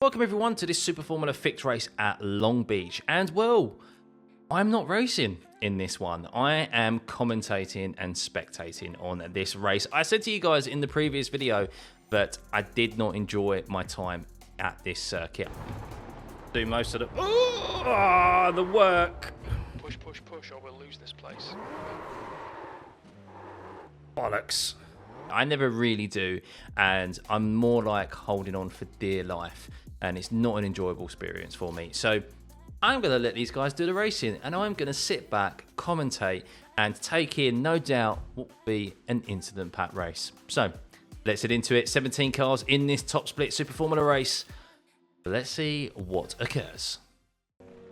Welcome everyone to this Super Formula fixed race at Long Beach, and well, I'm not racing in this one. I am commentating and spectating on this race. I said to you guys in the previous video that I did not enjoy my time at this circuit. Do most of the work. Push, push, push, or we'll lose this place. Bollocks. I never really do, and I'm more like holding on for dear life, and it's not an enjoyable experience for me. So I'm going to let these guys do the racing, and I'm going to sit back, commentate, and take in, no doubt, what will be an incident-packed race. So let's get into it. 17 cars in this top split Super Formula race. Let's see what occurs.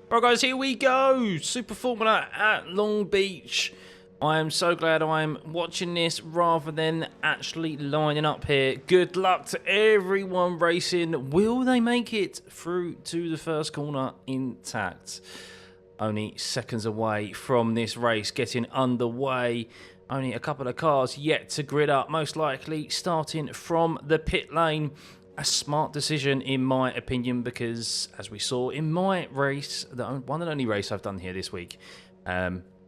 Right, guys, here we go. Super Formula at Long Beach. I am so glad I'm watching this rather than actually lining up here. Good luck to everyone racing. Will they make it through to the first corner intact? Only seconds away from this race getting underway. Only a couple of cars yet to grid up, most likely starting from the pit lane. A smart decision in my opinion, because as we saw in my race, the one and only race I've done here this week,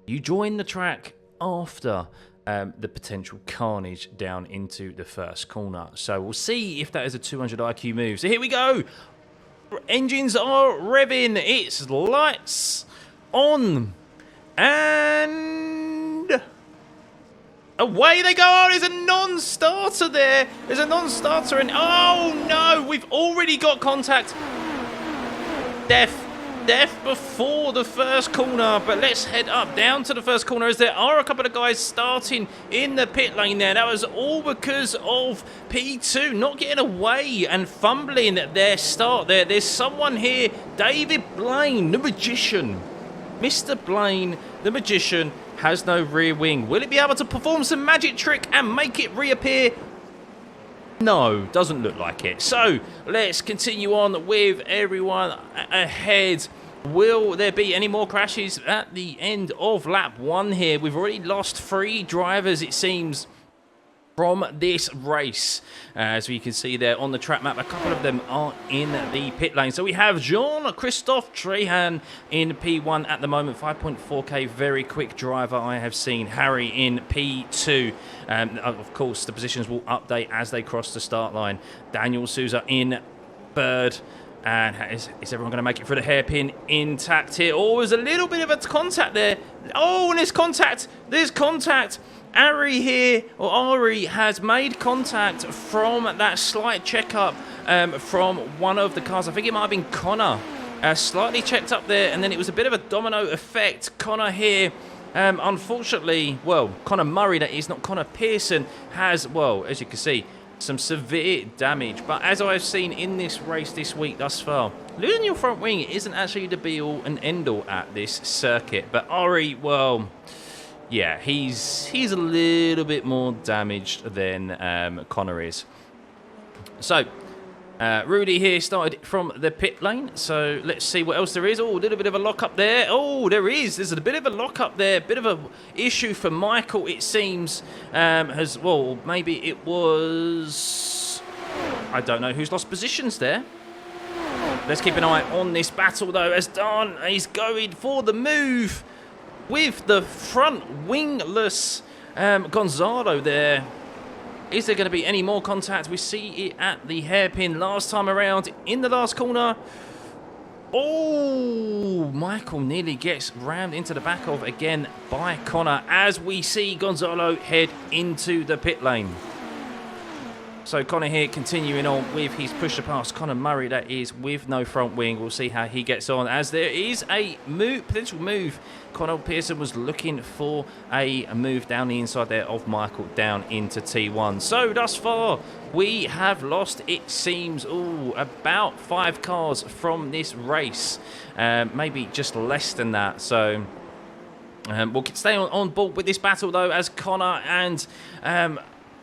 you join the track after the potential carnage down into the first corner. So we'll see if that is a 200 IQ move. So here we go. Engines are revving. It's lights on. And away they go. Oh, there's a non-starter there. There's a non-starter. And oh no, we've already got contact. Death before the first corner, but let's head up down to the first corner as there are a couple of guys starting in the pit lane there. That was all because of P2 not getting away and fumbling at their start there. There's someone here, David Blaine, the magician. Mr. Blaine, the magician, has no rear wing. Will it be able to perform some magic trick and make it reappear? No, doesn't look like it. So let's continue on with everyone ahead. Will there be any more crashes at the end of lap 1 here? We've already lost 3 drivers, it seems, from this race. As we can see there on the track map, a couple of them are in the pit lane. So we have Jean-Christophe Trehan in P1 at the moment, 5.4k, very quick driver I have seen. Harry in P2. Of course, the positions will update as they cross the start line. Daniel Souza in third. And is everyone going to make it through the hairpin intact here? Oh, there's a little bit of a contact there. Oh, and there's contact. There's contact. Ari here, or Ari, has made contact from that slight checkup from one of the cars. I think it might have been Connor. Slightly checked up there, and then it was a bit of a domino effect. Connor here, unfortunately, well, Connor Murray, that is, not Connor Pearson, has, well, as you can see, some severe damage. But as I've seen in this race this week thus far, losing your front wing isn't actually the be-all and end-all at this circuit. But Ari, well, yeah, he's a little bit more damaged than Connor is. So Rudy here started from the pit lane. So let's see what else there is. Oh, a little bit of a lock-up there. Oh, there is. There's a bit of a lock-up there. Bit of a issue for Michael, it seems. Well, maybe it was, I don't know who's lost positions there. Let's keep an eye on this battle, though, as Dan is going for the move with the front wingless Gonzalo there. Is there going to be any more contact? We see it at the hairpin last time around in the last corner. Oh, Michael nearly gets rammed into the back of again by Connor as we see Gonzalo head into the pit lane. So Connor here continuing on with his pusher past Connor Murray, that is, with no front wing. We'll see how he gets on as there is a potential move. Connor Pearson was looking for a move down the inside there of Michael down into T1. So thus far we have lost, it seems, about 5 cars from this race. Maybe just less than that. So we'll stay on board with this battle though, as Connor and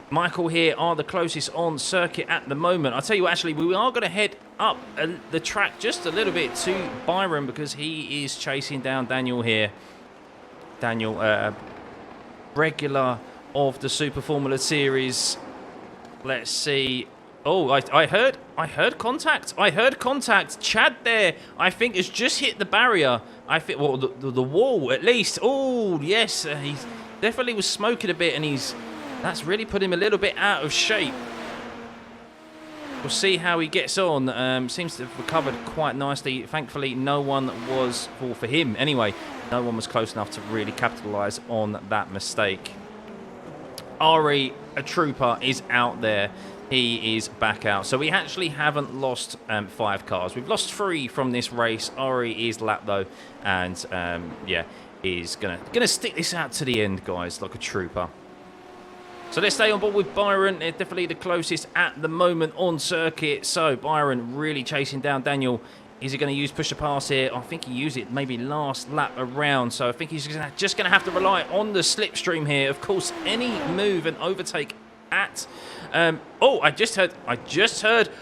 Michael here are the closest on circuit at the moment. I'll tell you what, actually, we are going to head up the track just a little bit to Byron because he is chasing down Daniel here. Daniel, regular of the Super Formula Series. Let's see Oh, I heard contact. I heard contact. Chad there, I think, has just hit the barrier. I think, well, the wall at least. Oh, yes, he's definitely was smoking a bit, and that's really put him a little bit out of shape. We'll see how he gets on. Seems to have recovered quite nicely. Thankfully, no one was, well, for him anyway, no one was close enough to really capitalise on that mistake. Ari, a trooper, is out there. He is back out. So we actually haven't lost 5 cars. We've lost 3 from this race. Ari is lap though, and yeah, is gonna stick this out to the end, guys, like a trooper. So let's stay on board with Byron. They're definitely the closest at the moment on circuit. So Byron really chasing down Daniel. Is he going to use push to pass here? I think he used it maybe last lap around. So I think he's just going to have to rely on the slipstream here. Of course, any move and overtake at... oh, I just heard...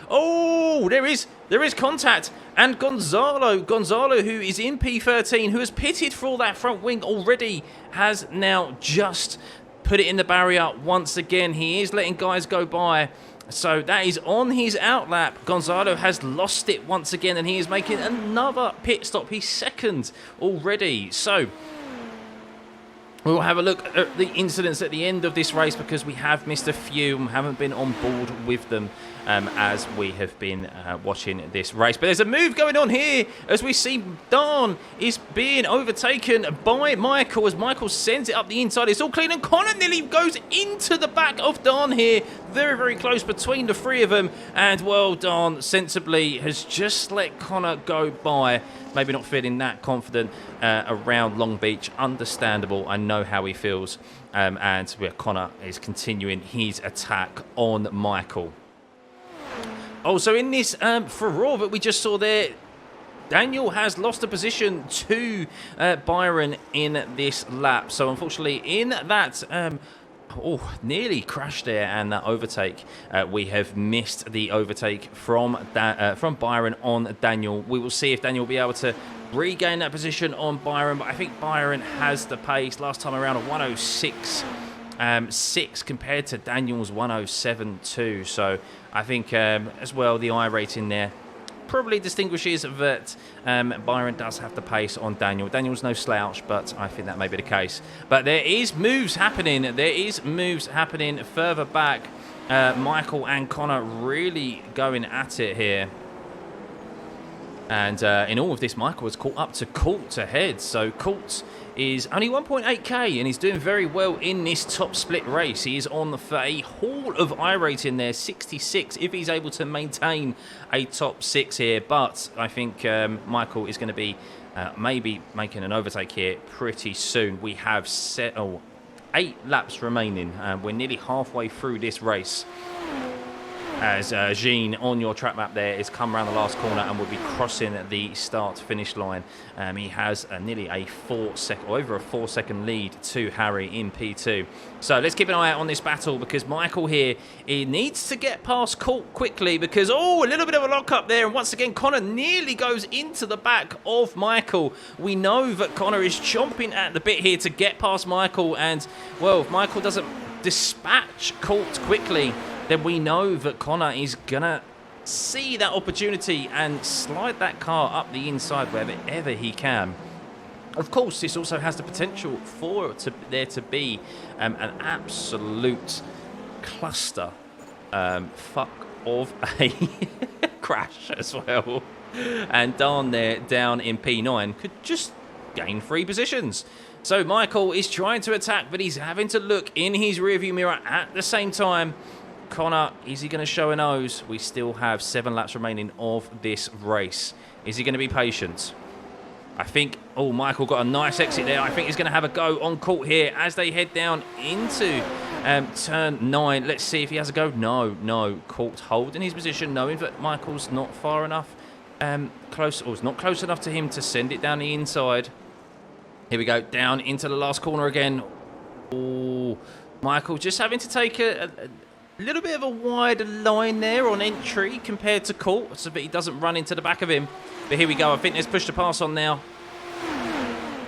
Oh, there is contact. And Gonzalo, who is in P13, who has pitted for that front wing already, has now just put it in the barrier once again. He is letting guys go by. So that is on his outlap. Gonzalo has lost it once again, and he is making another pit stop. He's second already. So we'll have a look at the incidents at the end of this race, because we have missed a few and haven't been on board with them as we have been watching this race. But there's a move going on here as we see Dan is being overtaken by Michael, as Michael sends it up the inside. It's all clean, and Connor nearly goes into the back of Dan here. Very, very close between the 3 of them. And, well, Dan sensibly has just let Connor go by. Maybe not feeling that confident around Long Beach. Understandable. I know how he feels. And Connor is continuing his attack on Michael. Oh, so in this furore that we just saw there, Daniel has lost a position to Byron in this lap. So unfortunately, in that... nearly crashed there, and that overtake. We have missed the overtake from Byron on Daniel. We will see if Daniel will be able to regain that position on Byron, but I think Byron has the pace. Last time around, a 106.6 compared to Daniel's 107.2. So I think as well, the I rating there probably distinguishes that Byron does have the pace on Daniel. Daniel's no slouch, but I think that may be the case. But there is moves happening. There is moves happening further back. Michael and Connor really going at it here. And in all of this, Michael has caught up to Colt ahead. So Colt is only 1.8k, and he's doing very well in this top split race. He is on for a haul of I rating there, 66, if he's able to maintain a top 6 here. But I think Michael is going to be maybe making an overtake here pretty soon. We have 8 laps remaining. We're nearly halfway through this race, as Jean on your track map there is come around the last corner and will be crossing the start-finish line. He has nearly a over a 4-second lead to Harry in P2. So let's keep an eye out on this battle, because Michael here, he needs to get past Colt quickly, because, oh, a little bit of a lock-up there. And once again, Connor nearly goes into the back of Michael. We know that Connor is chomping at the bit here to get past Michael. And, well, if Michael doesn't dispatch Colt quickly, then we know that Connor is going to see that opportunity and slide that car up the inside wherever he can. Of course, this also has the potential for there to be an absolute cluster fuck of a crash as well. And Dan there, down in P9, could just gain 3 positions. So Michael is trying to attack, but he's having to look in his rearview mirror at the same time. Connor, is he going to show a nose? We still have 7 laps remaining of this race. Is he going to be patient? I think, oh, Michael got a nice exit there. I think he's going to have a go on Colt here as they head down into turn 9. Let's see if he has a go. No. Colt holding his position, knowing that Michael's not far enough close, or it's not close enough to him to send it down the inside. Here we go, down into the last corner again. Oh, Michael just having to take a little bit of a wider line there on entry compared to Colt, so that he doesn't run into the back of him. But here we go. I think there's push to pass on now.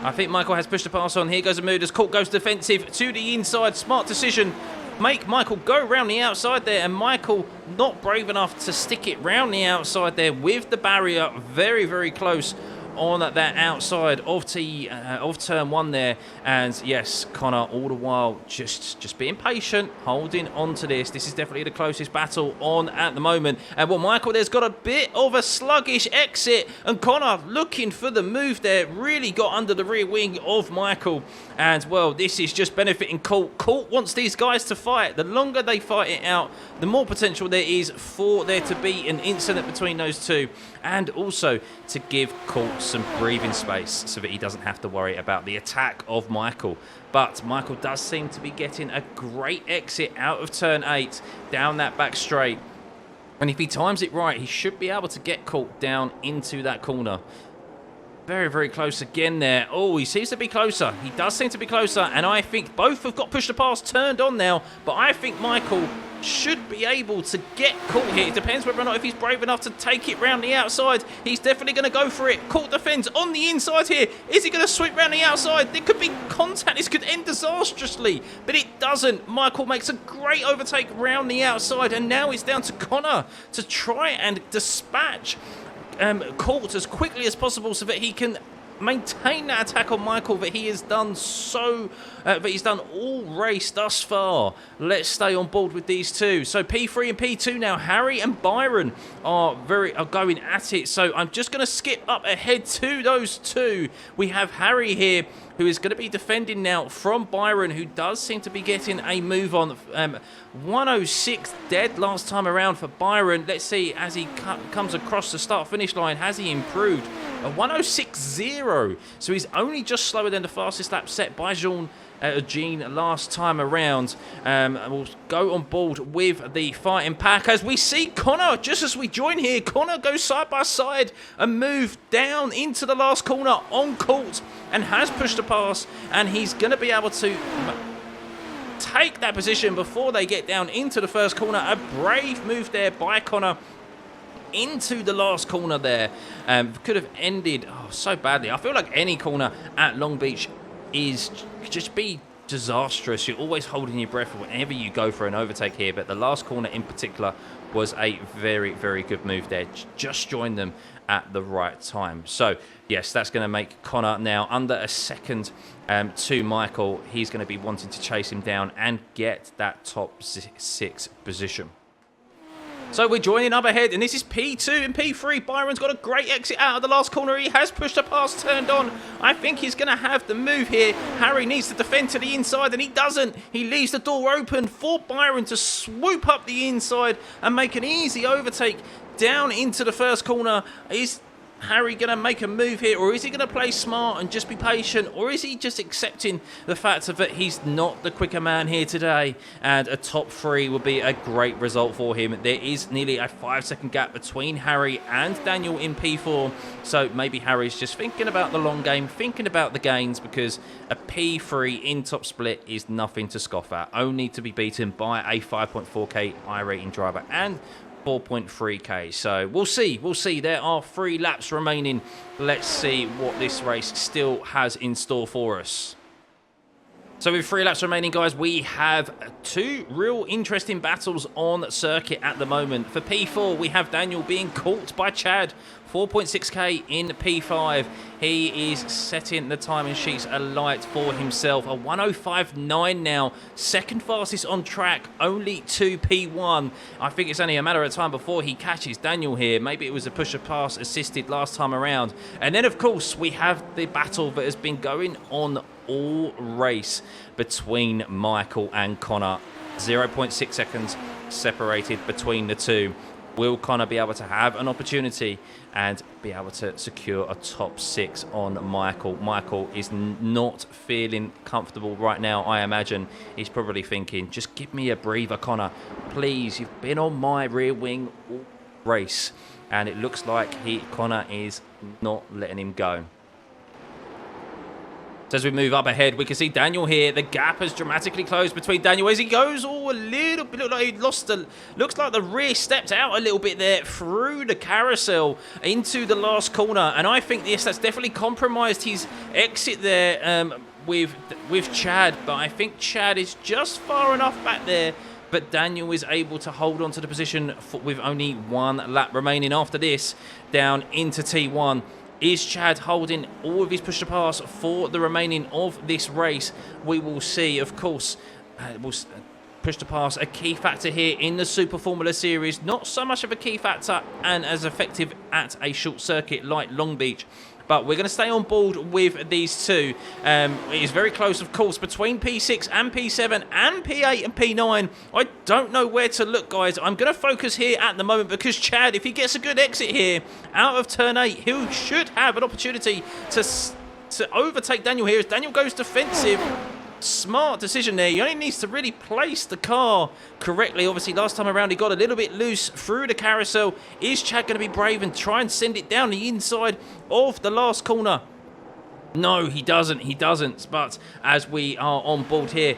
I think Michael has pushed the pass on. Here goes a move as Colt goes defensive to the inside. Smart decision make Michael go round the outside there, and Michael not brave enough to stick it round the outside there with the barrier very, very close on that outside of turn one there. And yes, Connor all the while just being patient, holding on to this. This is definitely the closest battle on at the moment. And well, Michael there's got a bit of a sluggish exit, and Connor looking for the move there, really got under the rear wing of Michael. And well, this is just benefiting Colt. Colt wants these guys to fight. The longer they fight it out, the more potential there is for there to be an incident between those two, and also to give Colt some breathing space so that he doesn't have to worry about the attack of Michael. But Michael does seem to be getting a great exit out of turn 8 down that back straight, and if he times it right, he should be able to get Colt down into that corner. Very, very close again there. Oh, he seems to be closer. He does seem to be closer, and I think both have got push to pass turned on now, but I think Michael should be able to get Colt here. It depends whether or not if he's brave enough to take it round the outside. He's definitely going to go for it. Colt defends on the inside here. Is he going to sweep round the outside? There could be contact. This could end disastrously, but it doesn't. Michael makes a great overtake round the outside, and now it's down to Connor to try and dispatch Colt as quickly as possible so that he can maintain that attack on Michael that he has done that he's done all race thus far. Let's stay on board with these two. So P3 and P2 now, Harry and Byron are going at it. So I'm just going to skip up ahead to those two. We have Harry here, who is going to be defending now from Byron, who does seem to be getting a move on. 106 dead last time around for Byron. Let's see, as he comes across the start-finish line, has he improved? A 106.0. So he's only just slower than the fastest lap set by Jean last time around. We'll go on board with the fighting pack as we see Connor, just as we join here, Connor goes side by side and move down into the last corner on Colt and has pushed the pass, and he's going to be able to take that position before they get down into the first corner. A brave move there by Connor into the last corner there. Could have ended so badly. I feel like any corner at Long Beach could just be disastrous. You're always holding your breath whenever you go for an overtake here, but the last corner in particular was a very, very good move there. Just joined them at the right time. So yes, that's going to make Connor now under a second to Michael. He's going to be wanting to chase him down and get that top 6 position. So we're joining up ahead, and this is P2 and P3. Byron's got a great exit out of the last corner. He has pushed a pass turned on. I think he's going to have the move here. Harry needs to defend to the inside, and he doesn't. He leaves the door open for Byron to swoop up the inside and make an easy overtake down into the first corner. Is Harry going to make a move here, or is he going to play smart and just be patient, or is he just accepting the fact that he's not the quicker man here today, and a top 3 would be a great result for him? There is nearly a 5-second gap between Harry and Daniel in P4, so maybe Harry's just thinking about the long game, thinking about the gains, because a P3 in top split is nothing to scoff at, only to be beaten by a 5.4k iRating driver and 4.3k. So we'll see. There are 3 laps remaining. Let's see what this race still has in store for us. So with 3 laps remaining, guys, we have 2 real interesting battles on circuit at the moment. For P4, we have Daniel being caught by Chad. 4.6k in P5. He is setting the timing sheets alight for himself. A 105.9 now. Second fastest on track, only to P1. I think it's only a matter of time before he catches Daniel here. Maybe it was a pusher pass assisted last time around. And then, of course, we have the battle that has been going on all race between Michael and Connor. 0.6 seconds separated between the two. Will Connor be able to have an opportunity and be able to secure a top 6 on Michael? Michael is not feeling comfortable right now. I imagine he's probably thinking, just give me a breather, Connor. Please, you've been on my rear wing all race. And it looks like Connor is not letting him go. So as we move up ahead, we can see Daniel here. The gap has dramatically closed between Daniel as he goes a little bit. Look like he lost looks like the rear stepped out a little bit there through the carousel into the last corner. And I think that's definitely compromised his exit there. with Chad, but I think Chad is just far enough back there. But Daniel is able to hold on to the position with only 1 lap remaining after this, down into T1. Is Chad holding all of his push to pass for the remaining of this race? We will see, of course. Push to pass, a key factor here in the Super Formula Series. Not so much of a key factor and as effective at a short circuit like Long Beach. But we're going to stay on board with these two. It is very close, of course, between P6 and P7 and P8 and P9. I don't know where to look, guys. I'm going to focus here at the moment because Chad, if he gets a good exit here out of turn 8, he should have an opportunity to overtake Daniel here as Daniel goes defensive. Smart decision there. He only needs to really place the car correctly. Obviously, last time around, he got a little bit loose through the carousel. Is Chad going to be brave and try and send it down the inside of the last corner? No, he doesn't. He doesn't. But as we are on board here,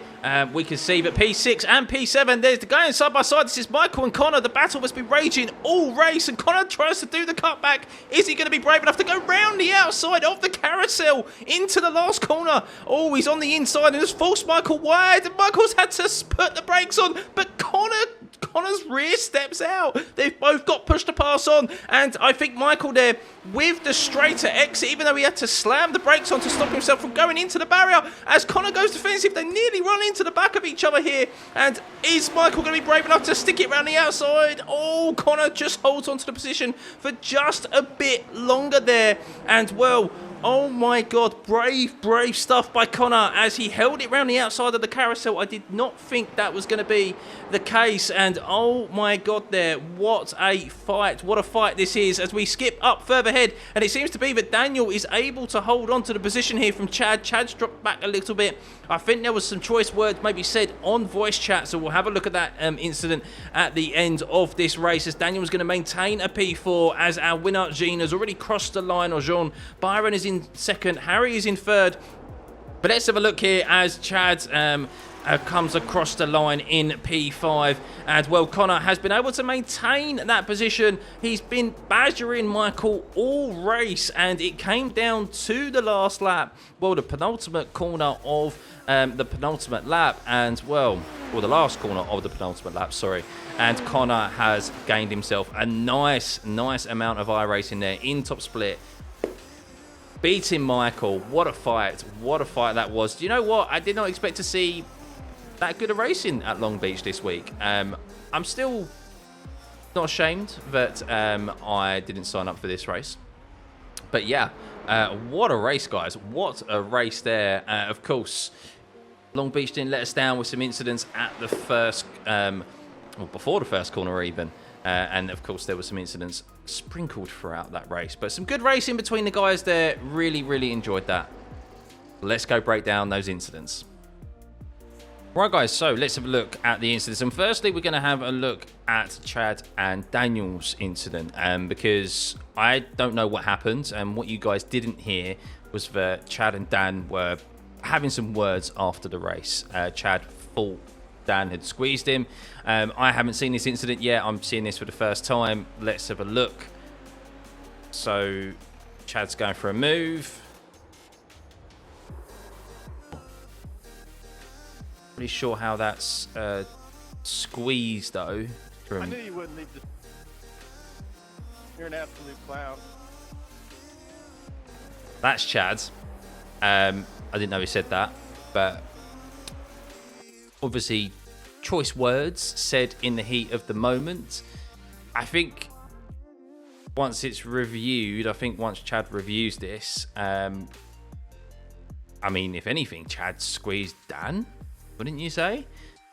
we can see that P6 and P7, there's the going side by side. This is Michael and Connor. The battle must be raging all race. And Connor tries to do the cutback. Is he going to be brave enough to go round the outside of the carousel into the last corner? Oh, he's on the inside and has forced Michael wide. And Michael's had to put the brakes on. But Connor's rear steps out. They've both got push to pass on. And I think Michael there with the straighter exit, even though he had to slam the brakes on to stop himself from going into the barrier. As Connor goes defensive, they nearly run into the back of each other here. And is Michael going to be brave enough to stick it around the outside? Oh, Connor just holds onto the position for just a bit longer there. And, well, oh my God, brave stuff by Connor as he held it round the outside of the carousel. I did not think that was going to be the case. And oh my God there, what a fight. What a fight this is as we skip up further ahead. And it seems to be that Daniel is able to hold on to the position here from Chad. Chad's dropped back a little bit. I think there was some choice words maybe said on voice chat. So we'll have a look at that incident at the end of this race as Daniel is going to maintain a P4 as our winner, Jean, has already crossed the line, or Jean. Byron is in second, Harry is in third. But let's have a look here as Chad comes across the line in P5. And, well, Connor has been able to maintain that position. He's been badgering Michael all race, and it came down to the last lap. Well, the penultimate corner of the penultimate lap, and, well, the last corner of the penultimate lap, sorry. And Connor has gained himself a nice amount of iRacing there in top split. Beating Michael. What a fight that was. Do you know what? I did not expect to see that good a racing at Long Beach this week. I'm still not ashamed that I didn't sign up for this race. But yeah, what a race, guys. What a race there. Of course, Long Beach didn't let us down with some incidents at the first, before the first corner even. And of course, there were some incidents sprinkled throughout that race. But some good racing between the guys there. Really enjoyed that. Let's go break down those incidents. Right, guys, so let's have a look at the incidents. And firstly, we're going to have a look at Chad and Daniel's incident. Because I don't know what happened. And what you guys didn't hear was that Chad and Dan were having some words after the race. Chad thought Dan had squeezed him. I haven't seen this incident yet. I'm seeing this for the first time. Let's have a look. So Chad's going for a move. Pretty sure how that's squeezed though. I knew you wouldn't leave the... You're an absolute clown. That's Chad. I didn't know he said that, but obviously choice words said in the heat of the moment. I think once it's reviewed, once Chad reviews this, I mean, if anything, Chad squeezed Dan, wouldn't you say?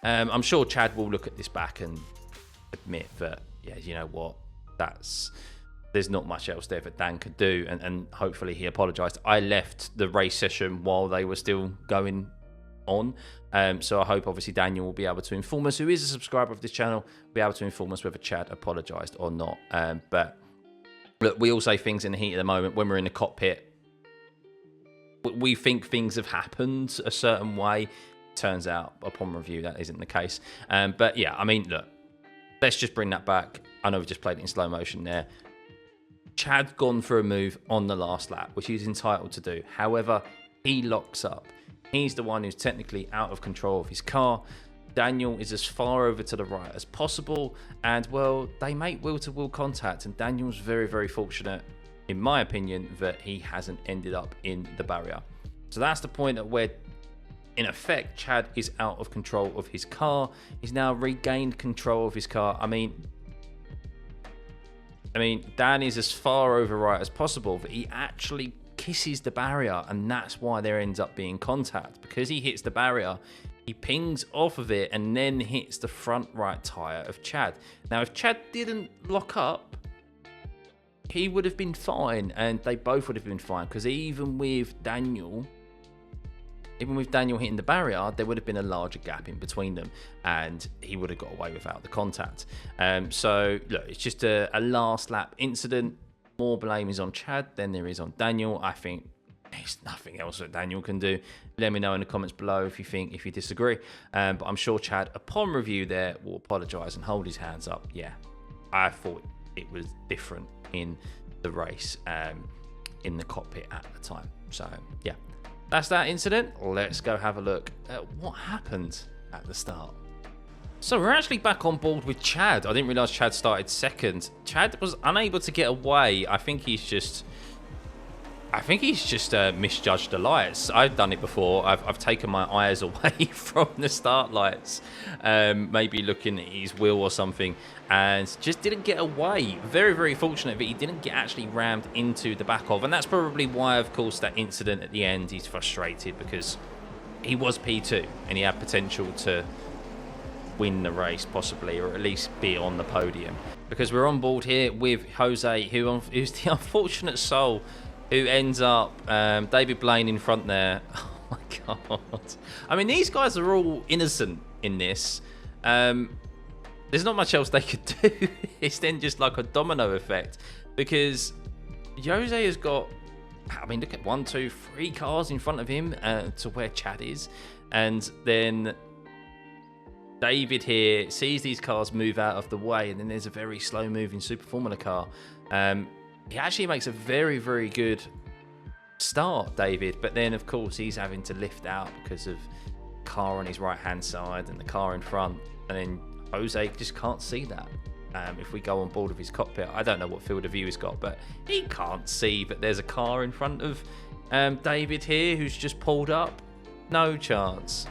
I'm sure Chad will look at this back and admit that, yeah, you know what, there's not much else there that Dan could do, and hopefully he apologised. I left the race session while they were still going on, so I hope obviously Daniel will be able to inform us, who is a subscriber of this channel, be able to inform us whether Chad apologised or not. But look, we all say things in the heat of the moment when we're in the cockpit. We think things have happened a certain way. Turns out upon review that isn't the case. But yeah, I mean, look, let's just bring that back. I know we just played it in slow motion there. Chad gone for a move on the last lap, which he's entitled to do. However, he locks up. He's the one who's technically out of control of his car. Daniel is as far over to the right as possible, and well, they make wheel-to-wheel contact, and Daniel's very, very fortunate, in my opinion, that he hasn't ended up in the barrier. So that's the point at where, in effect, Chad is out of control of his car. He's now regained control of his car. I mean, Dan is as far over right as possible, but he actually kisses the barrier, and that's why there ends up being contact. Because he hits the barrier, he pings off of it and then hits the front right tyre of Chad. Now, if Chad didn't lock up, he would have been fine, and they both would have been fine, because even with Daniel hitting the barrier, there would have been a larger gap in between them, and he would have got away without the contact. So, look, it's just a last lap incident. More blame is on Chad than there is on Daniel. I think there's nothing else that Daniel can do. Let me know in the comments below if you disagree. But I'm sure Chad, upon review there, will apologise and hold his hands up. Yeah, I thought it was different in the race, in the cockpit at the time. So, yeah. That's that incident. Let's go have a look at what happened at the start. So we're actually back on board with Chad. I didn't realise Chad started second. Chad was unable to get away. I think he's just misjudged the lights. I've done it before. I've taken my eyes away from the start lights, maybe looking at his wheel or something, and just didn't get away. Very, very fortunate that he didn't get actually rammed into the back of, and that's probably why, of course, that incident at the end, he's frustrated, because he was P2 and he had potential to win the race possibly, or at least be on the podium. Because we're on board here with Jose, who's the unfortunate soul who ends up David Blaine in front there. Oh my god. I mean, these guys are all innocent in this. There's not much else they could do. It's then just like a domino effect, because Jose has got, I mean, look at 1, 2, 3 cars in front of him to where Chad is, and then David here sees these cars move out of the way, and then there's a very slow moving Super Formula car. He actually makes a very, very good start, David, but then of course he's having to lift out because of the car on his right hand side and the car in front, and then Jose just can't see that. If we go on board of his cockpit, I don't know what field of view he's got, but he can't see that there's a car in front of David here who's just pulled up. No chance.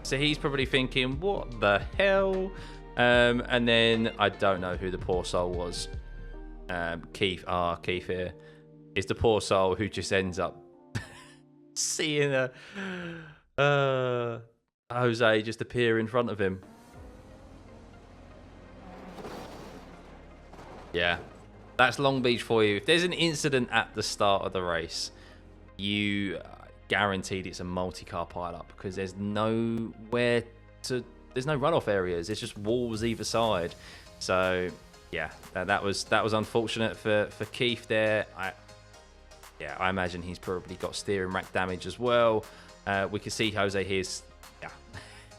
So he's probably thinking, what the hell? And then I don't know who the poor soul was. Keith here is the poor soul who just ends up seeing Jose just appear in front of him. Yeah, that's Long Beach for you. If there's an incident at the start of the race, you guaranteed it's a multi-car pile-up, because there's no runoff areas. It's just walls either side. So yeah, that was unfortunate for Keith there. I imagine he's probably got steering rack damage as well. We can see Jose here's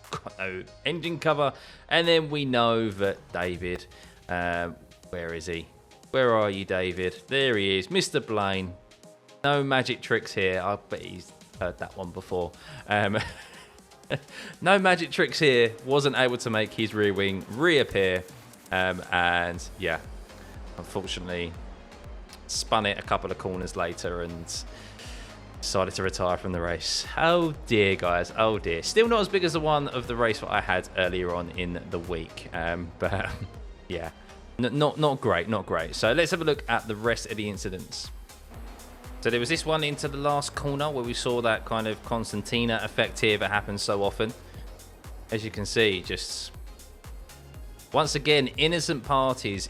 got no engine cover, and then we know that David, where is he? Where are you, David? There he is, Mr. Blaine. No magic tricks here. I bet he's heard that one before. No magic tricks here. Wasn't able to make his rear wing reappear. And yeah, unfortunately spun it a couple of corners later and decided to retire from the race. Oh dear, guys. Oh dear. Still not as big as the one of the race that I had earlier on in the week. But yeah, not great, not great. So let's have a look at the rest of the incidents. So there was this one into the last corner where we saw that kind of concertina effect here that happens so often. As you can see, just once again, innocent parties.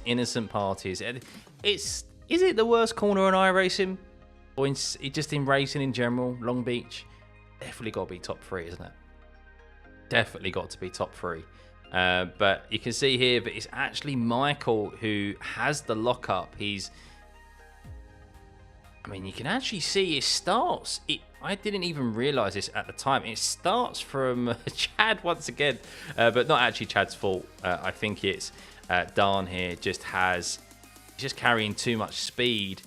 Is it the worst corner in iRacing? Or just in racing in general, Long Beach? Definitely got to be top 3, isn't it? Definitely got to be top 3. But you can see here that it's actually Michael who has the lockup. I mean, you can actually see it starts. I didn't even realise this at the time. It starts from Chad once again, but not actually Chad's fault. I think it's Dan here just carrying too much speed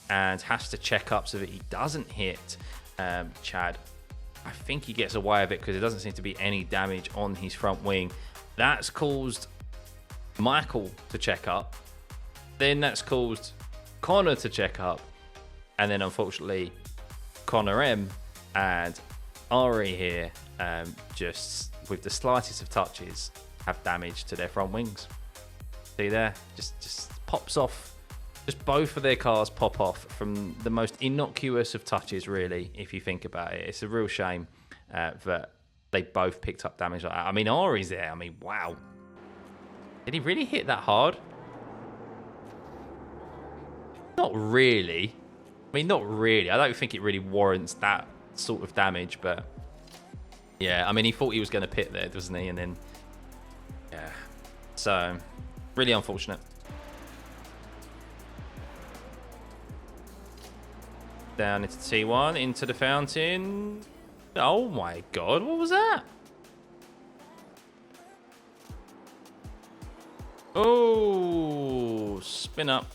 and has to check up so that he doesn't hit Chad I think he gets away with it because there doesn't seem to be any damage on his front wing. That's caused Michael to check up. Then that's caused Connor to check up. And then, unfortunately, Connor M and Ari here, just with the slightest of touches, have damage to their front wings. See there? Just pops off. Just both of their cars pop off from the most innocuous of touches, really, if you think about it. It's a real shame that they both picked up damage like that. I mean, Ari's there. I mean, wow. Did he really hit that hard? Not really. I mean, not really. I don't think it really warrants that sort of damage, but yeah, I mean, he thought he was going to pit there, doesn't he? And then, yeah. So, really unfortunate. Down into T1, into the fountain. Oh my God, what was that? Oh, spin up.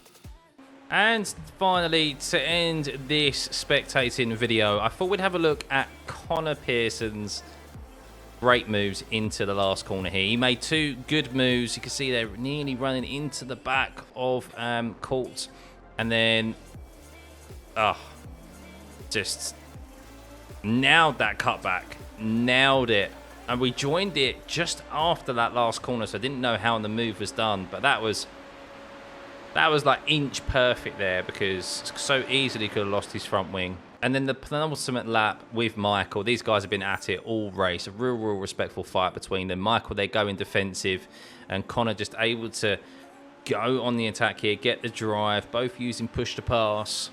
And finally, to end this spectating video, I thought we'd have a look at Connor Pearson's great moves into the last corner here. He made two good moves. You can see they're nearly running into the back of Colt. And then, just nailed that cutback. Nailed it. And we joined it just after that last corner, so I didn't know how the move was done. But that was like inch perfect there, because so easily could have lost his front wing. And then the penultimate lap with Michael. These guys have been at it all race. A real respectful fight between them. Michael, they're going defensive, and Connor just able to go on the attack here, get the drive, both using push to pass.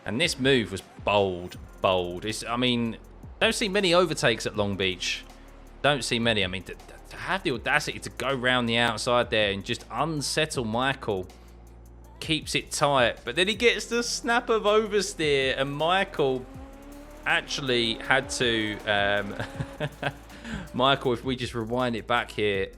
And this move was bold. I mean, don't see many overtakes at Long Beach. Don't see many. I mean, to have the audacity to go round the outside there and just unsettle Michael. Keeps it tight, but then he gets the snap of oversteer, and Michael actually had to Michael, if we just rewind it back here,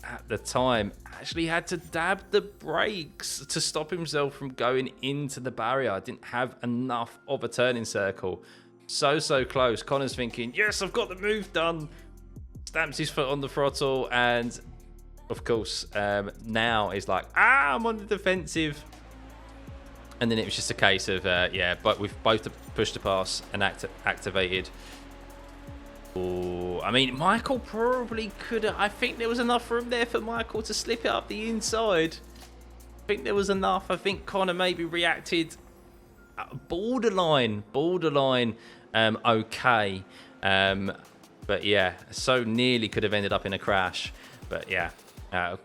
at the time actually had to dab the brakes to stop himself from going into the barrier. Didn't have enough of a turning circle. So close. Connor's thinking, yes, I've got the move done. Stamps his foot on the throttle, and of course, now is like, I'm on the defensive. And then it was just a case of, but with both the push to pass and activated. Ooh, I mean, Michael probably could have. I think there was enough room there for Michael to slip it up the inside. I think there was enough. I think Connor maybe reacted borderline, okay. But yeah, so nearly could have ended up in a crash. But yeah.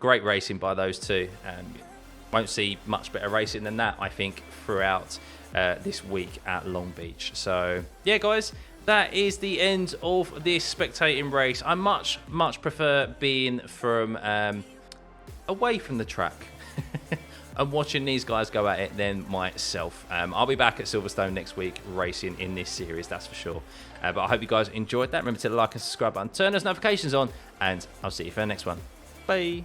Great racing by those two. Won't see much better racing than that, I think, throughout this week at Long Beach. So, yeah, guys, that is the end of this spectating race. I much prefer being from away from the track and watching these guys go at it than myself. I'll be back at Silverstone next week racing in this series, that's for sure. But I hope you guys enjoyed that. Remember to like and subscribe button, turn those notifications on, and I'll see you for the next one. Bye.